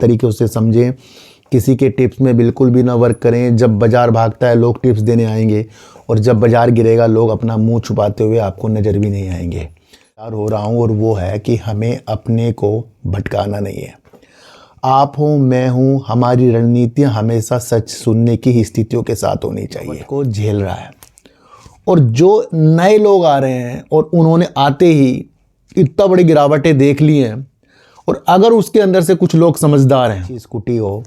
तरीके से समझें, किसी के टिप्स में बिल्कुल भी ना वर्क करें। जब बाज़ार भागता है लोग टिप्स देने आएंगे, और जब बाज़ार गिरेगा लोग अपना मुंह छुपाते हुए आपको नज़र भी नहीं आएंगे। तैयार हो रहा हूँ, और वो है कि हमें अपने को भटकाना नहीं है। आप हो, मैं हूँ, हमारी रणनीतियाँ हमेशा सच सुनने की ही स्थितियों के साथ होनी चाहिए। को झेल रहा है, और जो नए लोग आ रहे हैं और उन्होंने आते ही इतना बड़ी गिरावटें देख ली हैं, और अगर उसके अंदर से कुछ लोग समझदार हैं, स्कूटी हो,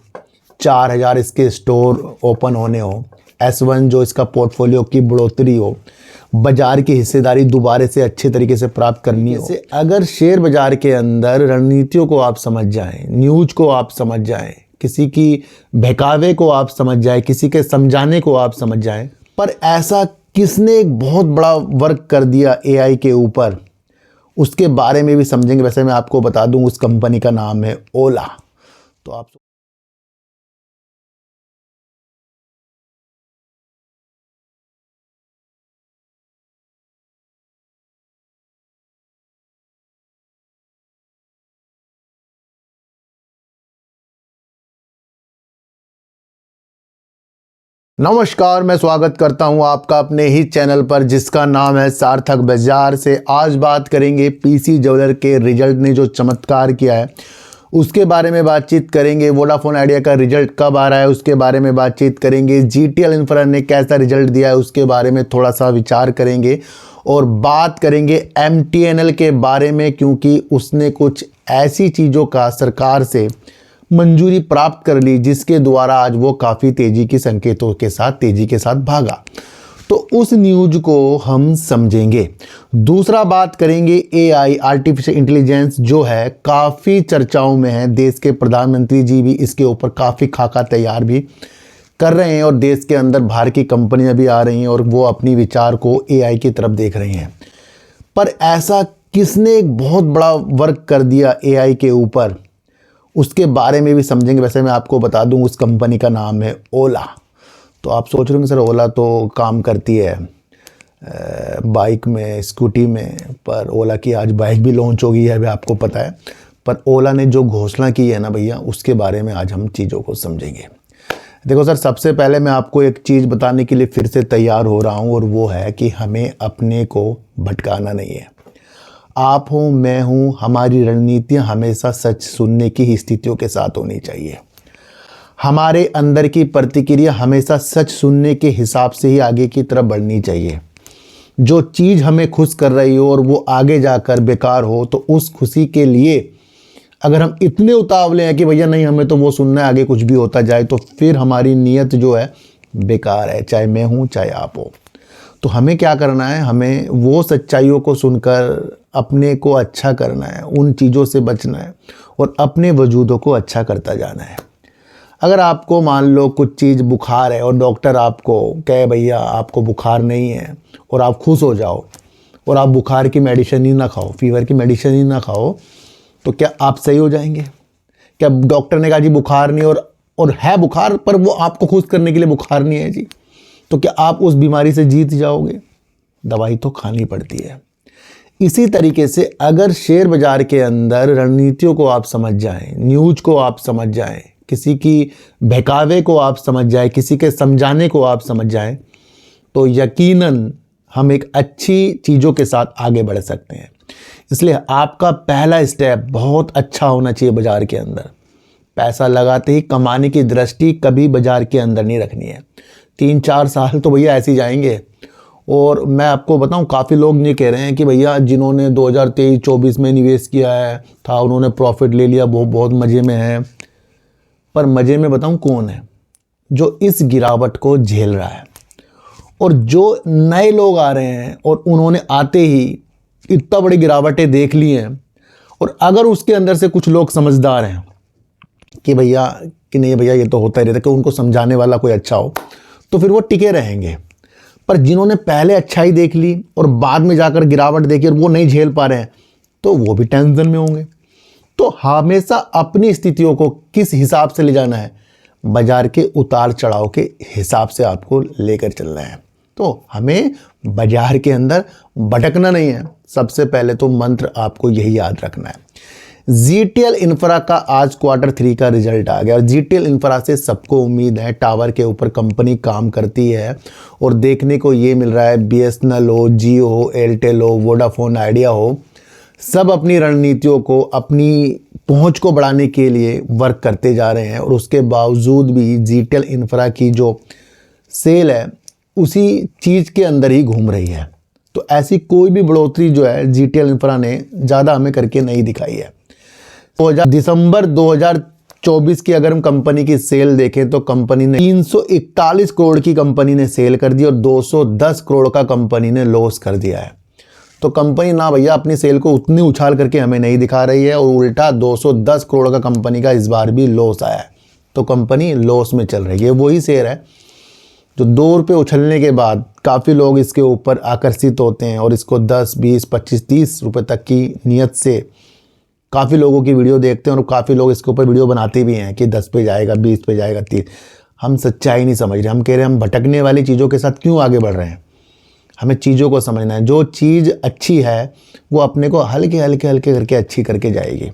4000 इसके स्टोर ओपन होने हो, S1 जो इसका पोर्टफोलियो की बढ़ोतरी हो, बाजार की हिस्सेदारी दोबारा से अच्छे तरीके से प्राप्त करनी हो, अगर शेयर बाजार के अंदर रणनीतियों को आप समझ जाएं, न्यूज को आप समझ जाएं, किसी की बहकावे को आप समझ जाएं, किसी के समझाने को आप समझ जाएं, पर ऐसा किसने एक बहुत बड़ा वर्क कर दिया AI के ऊपर, उसके बारे में भी समझेंगे। वैसे मैं आपको बता दूं, उस कंपनी का नाम है ओला। तो आप नमस्कार, मैं स्वागत करता हूं आपका अपने ही चैनल पर, जिसका नाम है सार्थक बाजार से। आज बात करेंगे पीसी ज्वेलर के रिजल्ट ने जो चमत्कार किया है उसके बारे में बातचीत करेंगे। वोडाफोन आइडिया का रिजल्ट कब आ रहा है उसके बारे में बातचीत करेंगे। GTL इंफ्रा ने कैसा रिजल्ट दिया है उसके बारे में थोड़ा सा विचार करेंगे, और बात करेंगे MTNL के बारे में, क्योंकि उसने कुछ ऐसी चीज़ों का सरकार से मंजूरी प्राप्त कर ली जिसके द्वारा आज वो काफ़ी तेज़ी की संकेतों के साथ तेज़ी के साथ भागा। तो उस न्यूज को हम समझेंगे। दूसरा बात करेंगे AI आर्टिफिशियल इंटेलिजेंस, जो है काफ़ी चर्चाओं में है। देश के प्रधानमंत्री जी भी इसके ऊपर काफ़ी खाका तैयार भी कर रहे हैं, और देश के अंदर बाहर की कंपनियां भी आ रही हैं और वो अपनी विचार को AI की तरफ देख रही हैं। पर ऐसा किसने एक बहुत बड़ा वर्क कर दिया AI के ऊपर, उसके बारे में भी समझेंगे। वैसे मैं आपको बता दूं, उस कंपनी का नाम है ओला। तो आप सोच रहे होंगे सर ओला तो काम करती है बाइक में, स्कूटी में, पर ओला की आज बाइक भी लॉन्च हो गई है, अभी आपको पता है। पर ओला ने जो घोषणा की है ना भैया, उसके बारे में आज हम चीज़ों को समझेंगे। देखो सर, सबसे पहले मैं आपको एक चीज़ बताने के लिए फिर से तैयार हो रहा हूँ, और वो है कि हमें अपने को भटकाना नहीं है। आप हो, मैं हूँ, हमारी रणनीतियाँ हमेशा सच सुनने की ही स्थितियों के साथ होनी चाहिए। हमारे अंदर की प्रतिक्रिया हमेशा सच सुनने के हिसाब से ही आगे की तरफ बढ़नी चाहिए। जो चीज़ हमें खुश कर रही हो और वो आगे जाकर बेकार हो, तो उस खुशी के लिए अगर हम इतने उतावले हैं कि भैया नहीं हमें तो वो सुनना है, आगे कुछ भी होता जाए, तो फिर हमारी नीयत जो है बेकार है, चाहे मैं हूँ चाहे आप हो। तो हमें क्या करना है, हमें वो सच्चाइयों को सुनकर अपने को अच्छा करना है, उन चीज़ों से बचना है, और अपने वजूदों को अच्छा करता जाना है। अगर आपको मान लो कुछ चीज़ बुखार है और डॉक्टर आपको कहे भैया आपको बुखार नहीं है, और आप खुश हो जाओ और आप बुखार की मेडिसिन ही ना खाओ, फीवर की मेडिसिन ही ना खाओ, तो क्या आप सही हो जाएंगे? क्या डॉक्टर ने कहा जी बुखार नहीं, और है बुखार, पर वो आपको खुश करने के लिए बुखार नहीं है जी, तो क्या आप उस बीमारी से जीत जाओगे? दवाई तो खानी पड़ती है। इसी तरीके से अगर शेयर बाजार के अंदर रणनीतियों को आप समझ जाएं, न्यूज को आप समझ जाएं, किसी की बहकावे को आप समझ जाएं, किसी के समझाने को आप समझ जाएं, तो यकीनन हम एक अच्छी चीज़ों के साथ आगे बढ़ सकते हैं। इसलिए आपका पहला स्टेप बहुत अच्छा होना चाहिए बाजार के अंदर। पैसा लगाते ही कमाने की दृष्टि कभी बाजार के अंदर नहीं रखनी है। 3-4 साल तो भैया ऐसे ही जाएंगे। और मैं आपको बताऊं, काफ़ी लोग ये कह रहे हैं कि भैया जिन्होंने 2023-24 में निवेश किया है था उन्होंने प्रॉफिट ले लिया, वो बहुत मज़े में है। पर मज़े में बताऊं कौन है? जो इस गिरावट को झेल रहा है। और जो नए लोग आ रहे हैं और उन्होंने आते ही इतना बड़ी गिरावटें देख ली हैं, और अगर उसके अंदर से कुछ लोग समझदार हैं कि भैया कि नहीं भैया ये तो होता ही रहता है, कि उनको समझाने वाला कोई अच्छा हो, तो फिर वो टिके रहेंगे। पर जिन्होंने पहले अच्छाई देख ली और बाद में जाकर गिरावट देखी और वो नहीं झेल पा रहे हैं, तो वो भी टेंशन में होंगे। तो हमेशा अपनी स्थितियों को किस हिसाब से ले जाना है, बाजार के उतार चढ़ाव के हिसाब से आपको लेकर चलना है। तो हमें बाजार के अंदर भटकना नहीं है। सबसे पहले तो मंत्र आपको यही याद रखना है, जीटीएल इंफ्रा का आज Q3 का रिजल्ट आ गया और जीटीएल इंफ्रा से सबको उम्मीद है, टावर के ऊपर कंपनी काम करती है और देखने को ये मिल रहा है बीएसएनएल हो, जियो हो, एयरटेल हो, वोडाफोन आइडिया हो, सब अपनी रणनीतियों को, अपनी पहुंच को बढ़ाने के लिए वर्क करते जा रहे हैं और उसके बावजूद भी जीटीएल इंफ्रा की जो सेल है उसी चीज़ के अंदर ही घूम रही है। तो ऐसी कोई भी बढ़ोतरी जो है जीटीएल इंफ्रा ने ज़्यादा हमें करके नहीं दिखाई है। दिसंबर 2024 की अगर हम कंपनी की सेल देखें तो कंपनी ने 341 करोड़ की कंपनी ने सेल कर दी और 210 करोड़ का कंपनी ने लॉस कर दिया है। तो कंपनी ना भैया अपनी सेल को उतनी उछाल करके हमें नहीं दिखा रही है और उल्टा 210 करोड़ का कंपनी का इस बार भी लॉस आया है। तो कंपनी लॉस में चल रही है। वही शेयर है जो 2 रुपये उछलने के बाद काफ़ी लोग इसके ऊपर आकर्षित होते हैं और इसको 10, 20, 25, 30 रुपये तक की नीयत से काफ़ी लोगों की वीडियो देखते हैं और काफ़ी लोग इसके ऊपर वीडियो बनाते भी हैं कि 10 पे जाएगा, 20 पे जाएगा, 30। हम सच्चाई नहीं समझ रहे। हम कह रहे हैं हम भटकने वाली चीज़ों के साथ क्यों आगे बढ़ रहे हैं। हमें चीज़ों को समझना है। जो चीज़ अच्छी है वो अपने को हल्के हल्के हल्के करके अच्छी करके जाएगी।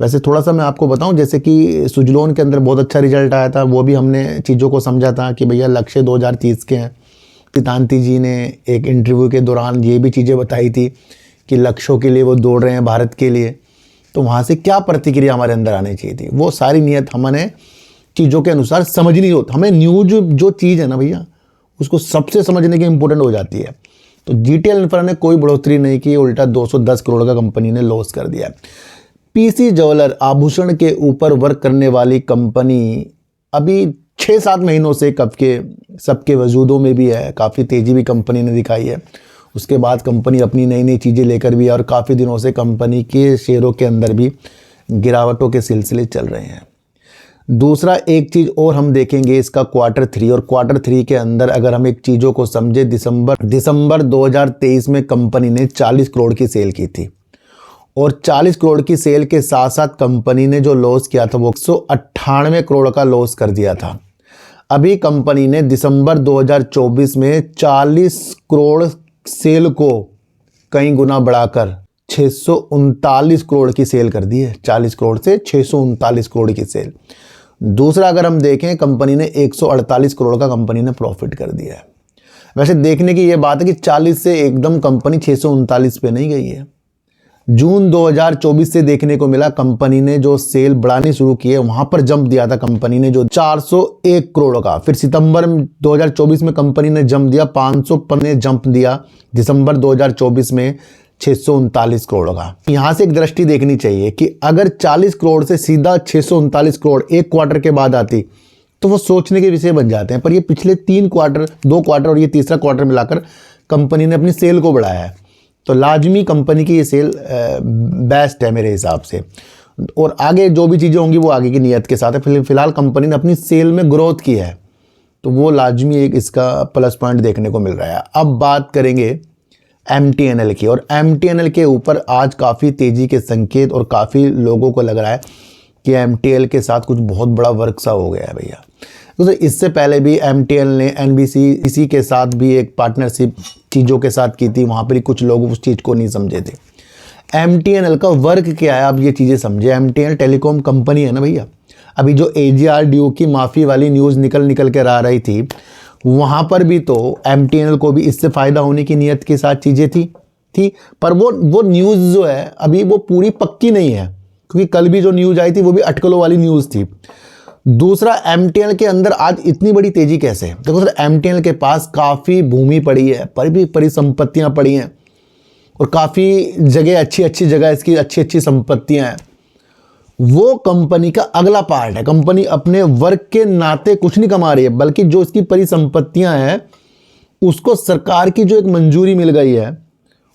वैसे थोड़ा सा मैं आपको बताऊं, जैसे कि सुजलोन के अंदर बहुत अच्छा रिजल्ट आया था, वो भी हमने चीज़ों को समझा था कि भैया लक्ष्य 2030 के हैं। सिद्धांति जी ने एक इंटरव्यू के दौरान ये भी चीज़ें बताई थी कि लक्ष्यों के लिए वो दौड़ रहे हैं भारत के लिए। तो वहाँ से क्या प्रतिक्रिया हमारे अंदर आनी चाहिए थी, वो सारी नीयत हमने चीज़ों के अनुसार समझनी होती। हमें न्यूज जो चीज़ है ना भैया, उसको सबसे समझने की इम्पोर्टेंट हो जाती है। तो जीटीएल इंफ्रा ने कोई बढ़ोतरी नहीं की, उल्टा 210 करोड़ का कंपनी ने लॉस कर दिया। पीसी ज्वेलर आभूषण के ऊपर वर्क करने वाली कंपनी अभी 6-7 महीनों से कब के सबके वजूदों में भी है। काफ़ी तेज़ी भी कंपनी ने दिखाई है। उसके बाद कंपनी अपनी नई नई चीज़ें लेकर भी है और काफ़ी दिनों से कंपनी के शेयरों के अंदर भी गिरावटों के सिलसिले चल रहे हैं। दूसरा एक चीज़ और हम देखेंगे इसका Q3 और Q3 के अंदर अगर हम एक चीज़ों को समझे, दिसंबर 2023 में कंपनी ने 40 करोड़ की सेल की थी और 40 करोड़ की सेल के साथ साथ कंपनी ने जो लॉस किया था वो 198 करोड़ का लॉस कर दिया था। अभी कंपनी ने दिसंबर 2024 में 40 करोड़ सेल को कई गुना बढ़ाकर 639 करोड़ की सेल कर दी है। 40 करोड़ से 639 करोड़ की सेल। दूसरा अगर हम देखें, कंपनी ने 148 करोड़ का कंपनी ने प्रॉफिट कर दिया है। वैसे देखने की ये बात है कि 40 से एकदम कंपनी 639 पे नहीं गई है। जून 2024 से देखने को मिला कंपनी ने जो सेल बढ़ानी शुरू की है वहां पर जंप दिया था कंपनी ने जो 401 करोड़ का। फिर सितंबर 2024 में कंपनी ने जंप दिया 515 ने जंप दिया दिसंबर 2024 में 639 करोड़ का। यहां से एक दृष्टि देखनी चाहिए कि अगर 40 करोड़ से सीधा 639 करोड़ एक क्वार्टर के बाद आती तो वो सोचने के विषय बन जाते हैं। पर ये पिछले 3 क्वार्टर, 2 क्वार्टर और ये तीसरा क्वार्टर मिलाकर कंपनी ने अपनी सेल को बढ़ाया है। तो लाजमी कंपनी की ये सेल बेस्ट है मेरे हिसाब से। और आगे जो भी चीज़ें होंगी वो आगे की नीयत के साथ है। फिलहाल कंपनी ने अपनी सेल में ग्रोथ की है तो वो लाजमी एक इसका प्लस पॉइंट देखने को मिल रहा है। अब बात करेंगे MTNL की और MTNL के ऊपर आज काफ़ी तेज़ी के संकेत और काफ़ी लोगों को लग रहा है कि MTNL के साथ कुछ बहुत बड़ा वर्क सा हो गया है भैया। तो इससे पहले भी MTNL ने NBC के साथ भी एक पार्टनरशिप चीज़ों के साथ की थी। वहाँ पर ही कुछ लोग उस चीज़ को नहीं समझे थे। MTNL का वर्क क्या है आप ये चीज़ें समझे। MTNL टेलीकॉम कंपनी है ना भैया। अभी जो AGR की माफ़ी वाली न्यूज़ निकल कर आ रही थी वहाँ पर भी तो MTNL को भी इससे फ़ायदा होने की नीयत के साथ चीज़ें थी। पर वो न्यूज़ जो है अभी वो पूरी पक्की नहीं है, क्योंकि कल भी जो न्यूज़ आई थी वो भी अटकलों वाली न्यूज़ थी। दूसरा, MTNL के अंदर आज इतनी बड़ी तेज़ी कैसे? देखो सर, MTNL के पास काफ़ी भूमि पड़ी है, परिसंपत्तियाँ पड़ी हैं और काफ़ी जगह अच्छी जगह इसकी अच्छी संपत्तियाँ हैं। वो कंपनी का अगला पार्ट है। कंपनी अपने वर्क के नाते कुछ नहीं कमा रही है, बल्कि जो इसकी परिसंपत्तियां हैं उसको सरकार की जो एक मंजूरी मिल गई है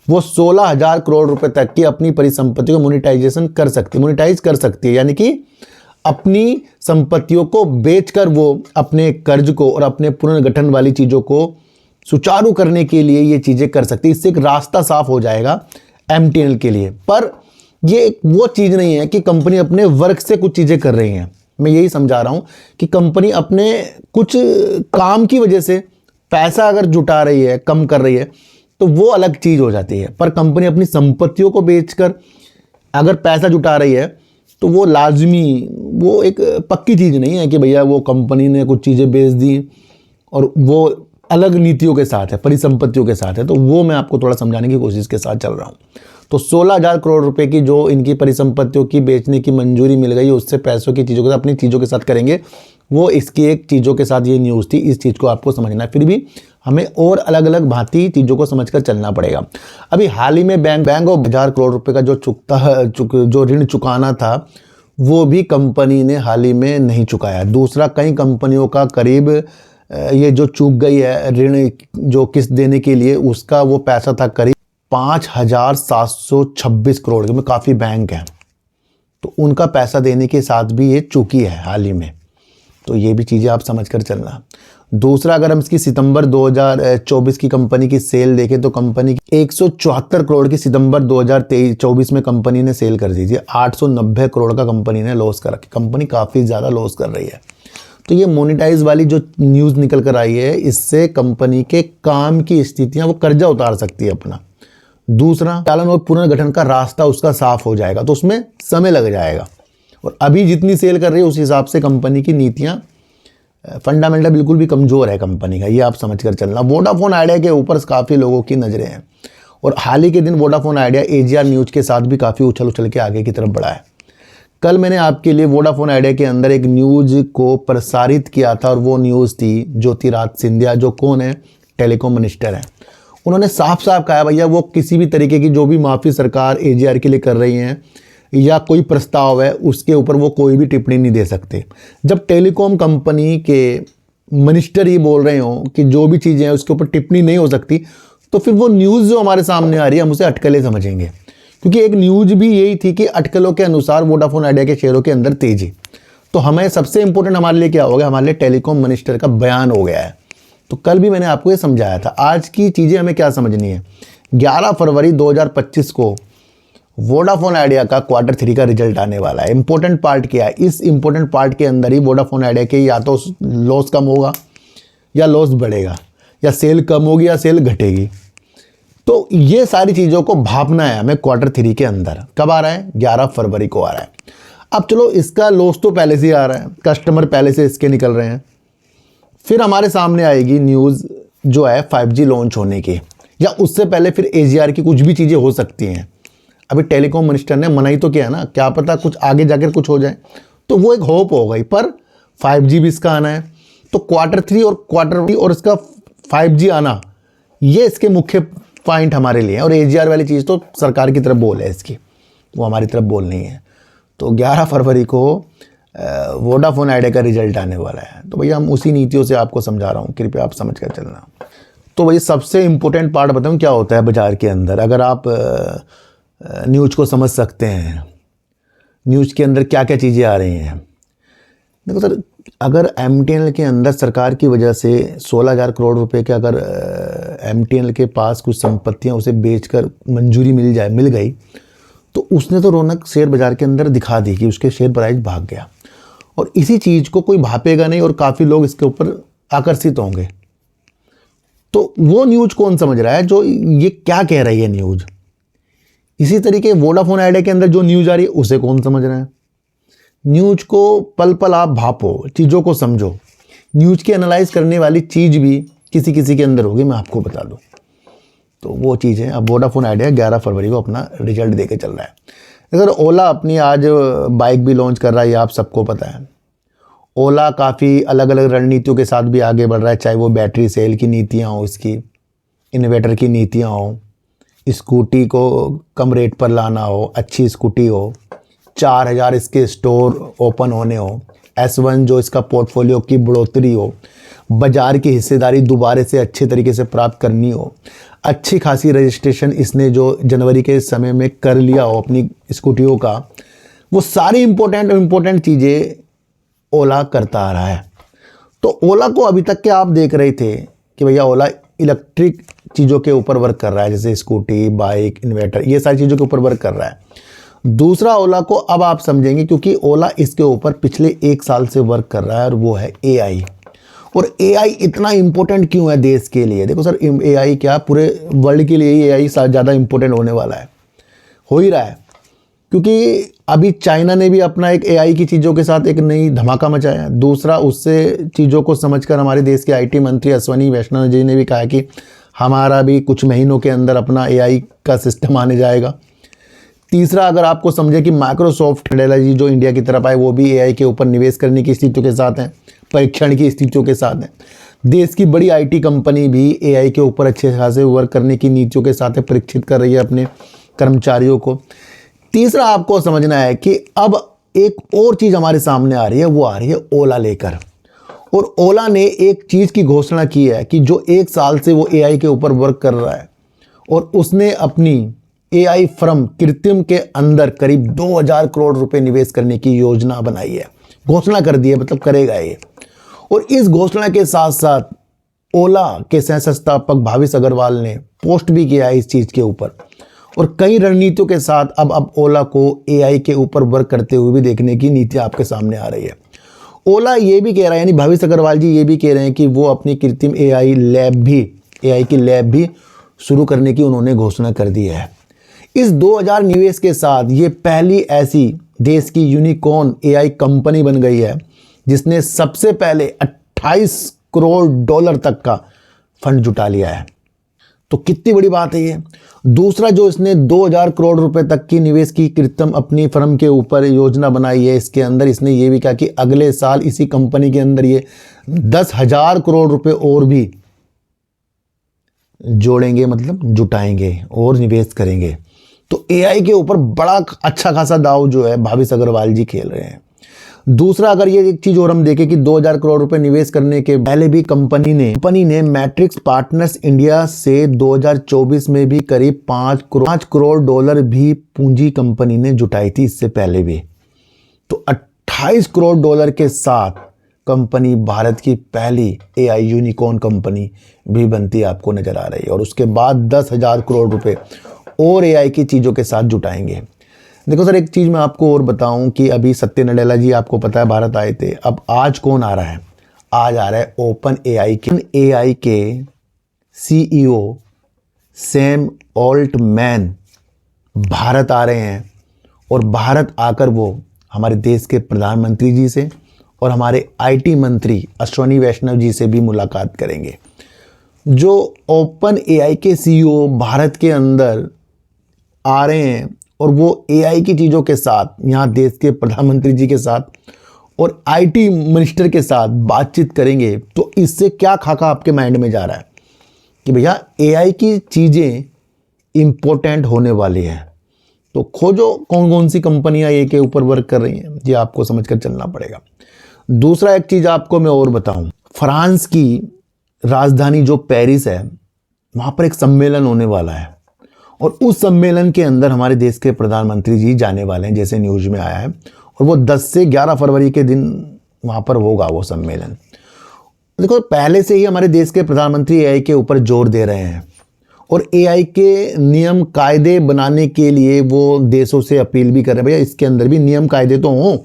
वो 16,000 करोड़ रुपए तक की अपनी परिसंपत्ति को मोनेटाइज कर सकती है। यानी कि अपनी संपत्तियों को बेचकर वो अपने कर्ज को और अपने पुनर्गठन वाली चीज़ों को सुचारू करने के लिए ये चीज़ें कर सकती है। इससे एक रास्ता साफ हो जाएगा MTNL के लिए। पर ये एक वो चीज़ नहीं है कि कंपनी अपने वर्क से कुछ चीज़ें कर रही हैं। मैं यही समझा रहा हूँ कि कंपनी अपने कुछ काम की वजह से पैसा अगर जुटा रही है, कम कर रही है, तो वो अलग चीज़ हो जाती है। पर कंपनी अपनी संपत्तियों को बेचकर अगर पैसा जुटा रही है तो वो लाजमी, वो एक पक्की चीज़ नहीं है कि भैया वो कंपनी ने कुछ चीज़ें बेच दी और वो अलग नीतियों के साथ है, परिसंपत्तियों के साथ है। तो वो मैं आपको थोड़ा समझाने की कोशिश के साथ चल रहा हूँ। तो 16,000 करोड़ रुपए की जो इनकी परिसंपत्तियों की बेचने की मंजूरी मिल गई, उससे पैसों की चीज़ों के साथ, अपनी चीज़ों के साथ करेंगे, वो इसकी एक चीज़ों के साथ ये न्यूज़ थी। इस चीज़ को आपको समझना है, फिर भी हमें और अलग अलग भांति चीज़ों को समझकर चलना पड़ेगा। अभी हाल ही में बैंक ऑफ 1000 करोड़ रुपए का जो ऋण चुकाना था, वो भी कंपनी ने हाल ही में नहीं चुकाया। दूसरा, कई कंपनियों का करीब ये जो चूक गई है ऋण जो किस्त देने के लिए, उसका वो पैसा था करीब 5,726 करोड़ में। काफ़ी बैंक हैं तो उनका पैसा देने के साथ भी ये चूकी है हाल ही में। तो ये भी चीज़ें आप समझ कर चलना। दूसरा, अगर हम इसकी सितंबर 2024 की कंपनी की सेल देखें तो कंपनी की 174 करोड़ की सितंबर 2024 में कंपनी ने सेल कर दी थी। 890 करोड़ का कंपनी ने लॉस कर रखा। कंपनी काफ़ी ज़्यादा लॉस कर रही है। तो ये मोनेटाइज वाली जो न्यूज़ निकल कर आई है, इससे कंपनी के काम की स्थितियाँ, वो कर्जा उतार सकती है अपना। दूसरा, चालन और पुनर्गठन का रास्ता उसका साफ हो जाएगा, तो उसमें समय लग जाएगा। और अभी जितनी सेल कर रही है उस हिसाब से कंपनी की नीतियाँ, फंडामेंटल बिल्कुल भी कमज़ोर है कंपनी का, ये आप समझ कर चलना। वोडाफोन आइडिया के ऊपर काफ़ी लोगों की नज़रें हैं और हाल ही के दिन वोडाफोन आइडिया AGR न्यूज़ के साथ भी काफ़ी उछल के आगे की तरफ बढ़ा है। कल मैंने आपके लिए वोडाफोन आइडिया के अंदर एक न्यूज़ को प्रसारित किया था और वो न्यूज़ थी ज्योतिरादित्य सिंधिया, जो कौन है, टेलीकॉम मिनिस्टर हैं। उन्होंने साफ साफ कहा, भैया वो किसी भी तरीके की जो भी माफ़ी सरकार AGR के लिए कर रही हैं या कोई प्रस्ताव है, उसके ऊपर वो कोई भी टिप्पणी नहीं दे सकते। जब टेलीकॉम कंपनी के मिनिस्टर ही बोल रहे हों कि जो भी चीज़ें हैं उसके ऊपर टिप्पणी नहीं हो सकती, तो फिर वो न्यूज़ जो हमारे सामने आ रही है हम उसे अटकलें समझेंगे। क्योंकि एक न्यूज़ भी यही थी कि अटकलों के अनुसार वोडाफोन आइडिया के शेयरों के अंदर तेजी। तो हमें सबसे इंपॉर्टेंट हमारे लिए क्या हो गया, हमारे लिए टेलीकॉम मिनिस्टर का बयान हो गया है। तो कल भी मैंने आपको ये समझाया था। आज की चीज़ें हमें क्या समझनी है, 11 फरवरी 2025 को वोडाफोन आइडिया का Q3 का रिजल्ट आने वाला है। इंपॉर्टेंट पार्ट क्या है, इस इंपॉर्टेंट पार्ट के अंदर ही वोडाफोन आइडिया के या तो लॉस कम होगा या लॉस बढ़ेगा, या सेल कम होगी या सेल घटेगी। तो ये सारी चीज़ों को भापना है हमें Q3 के अंदर। कब आ रहा है, 11 फरवरी को आ रहा है। अब चलो, इसका लॉस तो पहले से ही आ रहा है, कस्टमर पहले से इसके निकल रहे हैं। फिर हमारे सामने आएगी न्यूज़ जो है 5G लॉन्च होने की, या उससे पहले फिर AGR की कुछ भी चीज़ें हो सकती हैं। अभी टेलीकॉम मिनिस्टर ने मना ही तो किया ना, क्या पता कुछ आगे जाकर कुछ हो जाए, तो वो एक होप हो गई। पर 5G भी इसका आना है, तो Q3 और इसका 5G आना, ये इसके मुख्य पॉइंट हमारे लिए है। और AGR वाली चीज़ तो सरकार की तरफ बोल है इसकी, वो हमारी तरफ बोल नहीं है। तो 11 फरवरी को वोडाफोन आइडिया का रिजल्ट आने वाला है। तो भैया हम उसी नीतियों से आपको समझा रहा हूँ, कृपया आप समझ कर चलना। तो भैया सबसे इम्पोर्टेंट पार्ट बताऊँ क्या होता है बाज़ार के अंदर, अगर आप न्यूज़ को समझ सकते हैं, न्यूज़ के अंदर क्या क्या चीज़ें आ रही हैं। देखो सर, अगर MTNL के अंदर सरकार की वजह से 16,000 करोड़ रुपए के अगर MTNL के पास कुछ संपत्तियां उसे बेचकर मंजूरी मिल गई, तो उसने तो रौनक शेयर बाज़ार के अंदर दिखा दी कि उसके शेयर प्राइस भाग गया। और इसी चीज़ को कोई भापेगा नहीं और काफ़ी लोग इसके ऊपर आकर्षित होंगे। तो वो न्यूज़ कौन समझ रहा है, जो ये क्या कह रही है न्यूज़। इसी तरीके वोडाफोन आइडिया के अंदर जो न्यूज़ आ रही है उसे कौन समझ रहा है। न्यूज़ को पल पल आप भापो, चीज़ों को समझो। न्यूज़ की एनालाइज करने वाली चीज़ भी किसी किसी के अंदर होगी, मैं आपको बता दूं। तो वो चीज़ है। अब वोडाफोन आइडिया 11 फरवरी को अपना रिजल्ट देके चल रहा है। अगर ओला अपनी आज बाइक भी लॉन्च कर रहा है, ये आप सबको पता है। ओला काफ़ी अलग अलग रणनीतियों के साथ भी आगे बढ़ रहा है, चाहे वो बैटरी सेल की नीतियाँ हो, इसकी इन्वर्टर की नीतियाँ हो, स्कूटी को कम रेट पर लाना हो, अच्छी स्कूटी हो, 4000 इसके स्टोर ओपन होने हो, S1 जो इसका पोर्टफोलियो की बढ़ोतरी हो, बाज़ार की हिस्सेदारी दोबारा से अच्छे तरीके से प्राप्त करनी हो, अच्छी खासी रजिस्ट्रेशन इसने जो जनवरी के समय में कर लिया हो अपनी स्कूटियों का, वो सारी इम्पोर्टेंट चीज़ें ओला करता आ रहा है। तो ओला को अभी तक के आप देख रहे थे कि भैया ओला इलेक्ट्रिक चीज़ों के ऊपर वर्क कर रहा है, जैसे स्कूटी, बाइक, इन्वर्टर, ये सारी चीज़ों के ऊपर वर्क कर रहा है। दूसरा ओला को अब आप समझेंगे, क्योंकि ओला इसके ऊपर पिछले 1 साल से वर्क कर रहा है, और वो है AI। और AI इतना इम्पोर्टेंट क्यों है देश के लिए? देखो सर, AI क्या पूरे वर्ल्ड के लिए ही AI ज़्यादा इम्पोर्टेंट होने वाला है, हो ही रहा है। क्योंकि अभी चाइना ने भी अपना एक एआई की चीज़ों के साथ एक नई धमाका मचाया है। दूसरा, उससे चीज़ों को समझकर हमारे देश के आईटी मंत्री अश्विनी वैष्णव जी ने भी कहा कि हमारा भी कुछ महीनों के अंदर अपना एआई का सिस्टम आने जाएगा। तीसरा, अगर आपको समझे कि माइक्रोसॉफ्ट टेक्नोलॉजी जो इंडिया की तरफ आए वो भी एआई के ऊपर निवेश करने की स्थितियों के साथ हैं, परीक्षण की स्थितियों के साथ हैं। देश की बड़ी आईटी कंपनी भी एआई के ऊपर अच्छे खासे वर्क करने की नीतियों के साथ परीक्षित कर रही है अपने कर्मचारियों को। तीसरा, आपको समझना है कि अब एक और चीज़ हमारे सामने आ रही है, वो आ रही है ओला लेकर। और ओला ने एक चीज़ की घोषणा की है कि जो 1 साल से वो एआई के ऊपर वर्क कर रहा है और उसने अपनी एआई फर्म कृत्रिम के अंदर करीब 2000 करोड़ रुपए निवेश करने की योजना बनाई है, घोषणा कर दी है, मतलब करेगा ये। और इस घोषणा के साथ साथ ओला के सह संस्थापक भाविश अग्रवाल ने पोस्ट भी किया है इस चीज़ के ऊपर। और कई रणनीतियों के साथ अब ओला को एआई के ऊपर वर्क करते हुए भी देखने की नीति आपके सामने आ रही है। ओला ये भी कह रहा है, यानी भाविश अग्रवाल जी ये भी कह रहे हैं कि वो अपनी कृत्रिम एआई की लैब भी शुरू करने की उन्होंने घोषणा कर दी है। इस 2000 निवेश के साथ ये पहली ऐसी देश की यूनिकॉर्न एआई कंपनी बन गई है जिसने सबसे पहले 28 करोड़ डॉलर तक का फंड जुटा लिया है। तो कितनी बड़ी बात है ये। दूसरा, जो इसने 2000 करोड़ रुपए तक की निवेश की कृत्रिम अपनी फर्म के ऊपर योजना बनाई है, इसके अंदर इसने ये भी कहा कि अगले साल इसी कंपनी के अंदर ये 10,000 करोड़ रुपए और भी जोड़ेंगे, मतलब जुटाएंगे और निवेश करेंगे। तो एआई के ऊपर बड़ा अच्छा खासा दाव जो है भाविश अग्रवाल जी खेल रहे हैं। दूसरा, अगर ये एक चीज और हम देखें कि 2000 करोड़ रुपए निवेश करने के पहले भी कंपनी ने मैट्रिक्स पार्टनर्स इंडिया से 2024 में भी करीब 5 करोड़ डॉलर भी पूंजी कंपनी ने जुटाई थी इससे पहले भी। तो 28 करोड़ डॉलर के साथ कंपनी भारत की पहली एआई यूनिकॉर्न कंपनी भी बनती आपको नजर आ रही है। और उसके बाद 10,000 करोड़ रुपए और एआई की चीज़ों के साथ जुटाएंगे। देखो सर, एक चीज़ मैं आपको और बताऊं कि अभी सत्य नडेला जी आपको पता है भारत आए थे। अब आज कौन आ रहा है? आज आ रहा है ओपन एआई के सीईओ सैम ऑल्टमैन भारत आ रहे हैं। और भारत आकर वो हमारे देश के प्रधानमंत्री जी से और हमारे आईटी मंत्री अश्विनी वैष्णव जी से भी मुलाकात करेंगे। जो ओपन एआई के सीईओ भारत के अंदर आ रहे हैं और वो एआई की चीज़ों के साथ यहाँ देश के प्रधानमंत्री जी के साथ और आईटी मिनिस्टर के साथ बातचीत करेंगे, तो इससे क्या खाका आपके माइंड में जा रहा है कि भैया एआई की चीज़ें इम्पोर्टेंट होने वाली हैं। तो खोजो कौन कौन सी कंपनियां ए के ऊपर वर्क कर रही हैं, ये आपको समझकर चलना पड़ेगा। दूसरा, एक चीज़ आपको मैं और बताऊं, फ्रांस की राजधानी जो पेरिस है, वहाँ पर एक सम्मेलन होने वाला है और उस सम्मेलन के अंदर हमारे देश के प्रधानमंत्री जी जाने वाले हैं, जैसे न्यूज़ में आया है। और वो 10 से 11 फरवरी के दिन वहाँ पर होगा वो सम्मेलन। देखो, पहले से ही हमारे देश के प्रधानमंत्री एआई के ऊपर जोर दे रहे हैं और एआई के नियम कायदे बनाने के लिए वो देशों से अपील भी कर रहे हैं, भैया इसके अंदर भी नियम कायदे तो हों,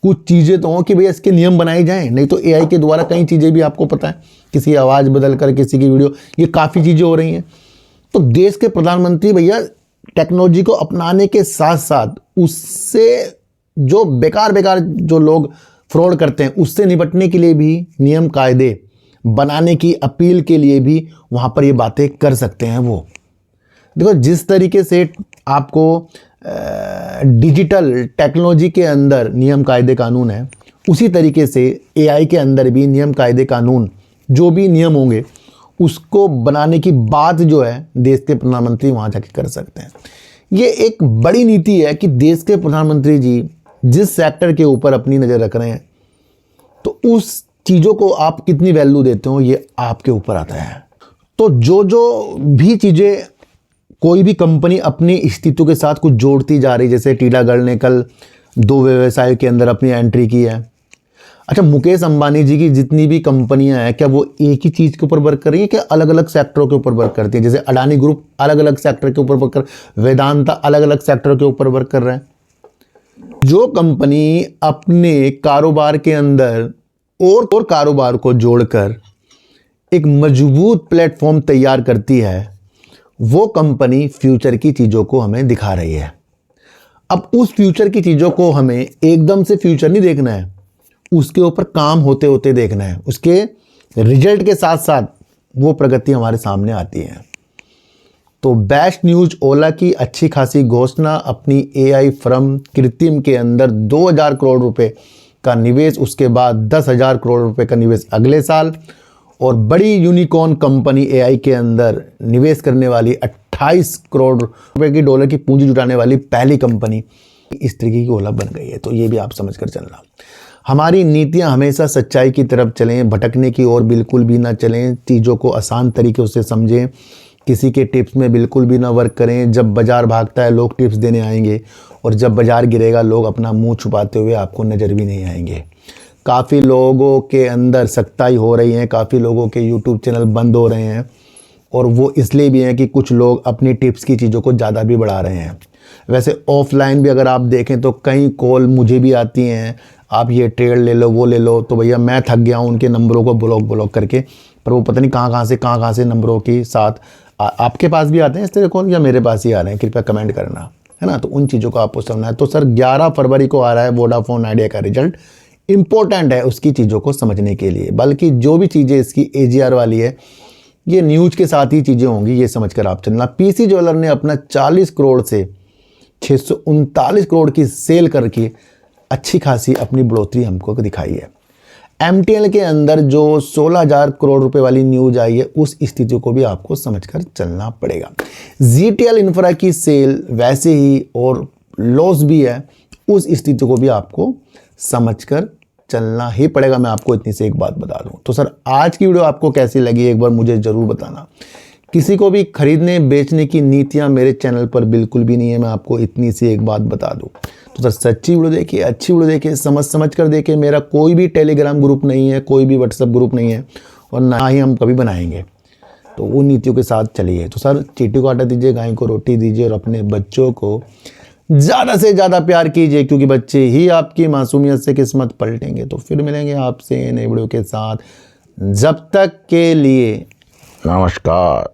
कुछ चीज़ें तो हों कि भैया इसके नियम बनाए जाएं। नहीं तो एआई के द्वारा कई चीज़ें भी आपको पता है, किसी आवाज़ बदल कर किसी की वीडियो, ये काफ़ी चीज़ें हो रही हैं। तो देश के प्रधानमंत्री भैया टेक्नोलॉजी को अपनाने के साथ साथ उससे जो बेकार जो लोग फ्रॉड करते हैं उससे निपटने के लिए भी नियम कायदे बनाने की अपील के लिए भी वहाँ पर ये बातें कर सकते हैं। वो देखो, जिस तरीके से आपको डिजिटल टेक्नोलॉजी के अंदर नियम कायदे कानून है, उसी तरीके से एआई के अंदर भी नियम कायदे कानून, जो भी नियम होंगे उसको बनाने की बात जो है देश के प्रधानमंत्री वहाँ जाके कर सकते हैं। ये एक बड़ी नीति है कि देश के प्रधानमंत्री जी जिस सेक्टर के ऊपर अपनी नज़र रख रहे हैं, तो उस चीज़ों को आप कितनी वैल्यू देते हो ये आपके ऊपर आता है। तो जो भी चीज़ें कोई भी कंपनी अपनी स्थितियों के साथ कुछ जोड़ती जा रही, जैसे टीलागढ़ ने कल 2 व्यवसायों के अंदर अपनी एंट्री की है। अच्छा, मुकेश अंबानी जी की जितनी भी कंपनियां हैं, क्या वो एक ही चीज़ के ऊपर वर्क कर रही हैं, क्या अलग अलग सेक्टरों के ऊपर वर्क करती हैं? जैसे अडानी ग्रुप अलग अलग सेक्टर के ऊपर वर्क कर, वेदांता अलग अलग सेक्टर के ऊपर वर्क कर रहे हैं। जो कंपनी अपने कारोबार के अंदर और कारोबार को जोड़कर एक मजबूत प्लेटफॉर्म तैयार करती है, वो कंपनी फ्यूचर की चीज़ों को हमें दिखा रही है। अब उस फ्यूचर की चीज़ों को हमें एकदम से फ्यूचर नहीं देखना है, उसके ऊपर काम होते होते देखना है, उसके रिजल्ट के साथ साथ वो प्रगति हमारे सामने आती है। तो बेस्ट न्यूज, ओला की अच्छी खासी घोषणा, अपनी एआई फर्म कृत्रिम के अंदर 2000 करोड़ रुपए का निवेश, उसके बाद 10,000 करोड़ रुपए का निवेश अगले साल, और बड़ी यूनिकॉर्न कंपनी एआई के अंदर निवेश करने वाली 28 करोड़ रुपए की डॉलर की पूंजी जुटाने वाली पहली कंपनी इस तरीके की ओला बन गई है। तो ये भी आप समझ कर चलना। हमारी नीतियां हमेशा सच्चाई की तरफ चलें, भटकने की ओर बिल्कुल भी ना चलें, चीज़ों को आसान तरीके से समझें, किसी के टिप्स में बिल्कुल भी ना वर्क करें। जब बाज़ार भागता है लोग टिप्स देने आएंगे, और जब बाज़ार गिरेगा लोग अपना मुंह छुपाते हुए आपको नज़र भी नहीं आएंगे। काफ़ी लोगों के अंदर सख्ताई हो रही है, काफ़ी लोगों के यूट्यूब चैनल बंद हो रहे हैं, और वो इसलिए भी हैं कि कुछ लोग अपनी टिप्स की चीज़ों को ज़्यादा भी बढ़ा रहे हैं। वैसे ऑफलाइन भी अगर आप देखें तो कई कॉल मुझे भी आती हैं, आप ये ट्रेड ले लो, वो ले लो, तो भैया मैं थक गया हूँ उनके नंबरों को ब्लॉक करके, पर वो पता नहीं कहाँ से नंबरों के साथ आपके पास भी आते हैं इस तरह कॉल, या मेरे पास ही आ रहे हैं, कृपया कमेंट करना, है ना। तो उन चीज़ों को आपको समझना है। तो सर 11 फरवरी को आ रहा है वोडाफोन आइडिया का रिजल्ट, इंपॉर्टेंट है उसकी चीज़ों को समझने के लिए, बल्कि जो भी चीज़ें इसकी AGR वाली है ये न्यूज़ के साथ ही चीज़ें होंगी, ये समझकर आप चलना। पीसी ज्वेलर ने अपना 40 करोड़ से 639 करोड़ की सेल करके अच्छी खासी अपनी बढ़ोतरी हमको दिखाई है। MTL के अंदर जो 16,000 करोड़ रुपए वाली न्यूज आई है, उस स्थिति को भी आपको समझकर चलना पड़ेगा। GTL इंफ्रा की सेल वैसे ही और लॉस भी है, उस स्थिति को भी आपको समझकर चलना ही पड़ेगा। मैं आपको इतनी से एक बात बता दूं। तो सर आज की वीडियो आपको कैसी लगी एक बार मुझे ज़रूर बताना। किसी को भी खरीदने बेचने की नीतियां मेरे चैनल पर बिल्कुल भी नहीं है, मैं आपको इतनी सी एक बात बता दूं। तो सर सच्ची वीडियो देखिए, अच्छी वीडियो देखिए, समझ कर देखिए। मेरा कोई भी टेलीग्राम ग्रुप नहीं है, कोई भी व्हाट्सएप ग्रुप नहीं है, और ना ही हम कभी बनाएंगे। तो उन नीतियों के साथ चलिए। तो सर चींटी को आटा दीजिए, गाय को रोटी दीजिए, और अपने बच्चों को ज़्यादा से ज़्यादा प्यार कीजिए, क्योंकि बच्चे ही आपकी मासूमियत से किस्मत पलटेंगे। तो फिर मिलेंगे आपसे नए वीडियो के साथ, जब तक के लिए नमस्कार।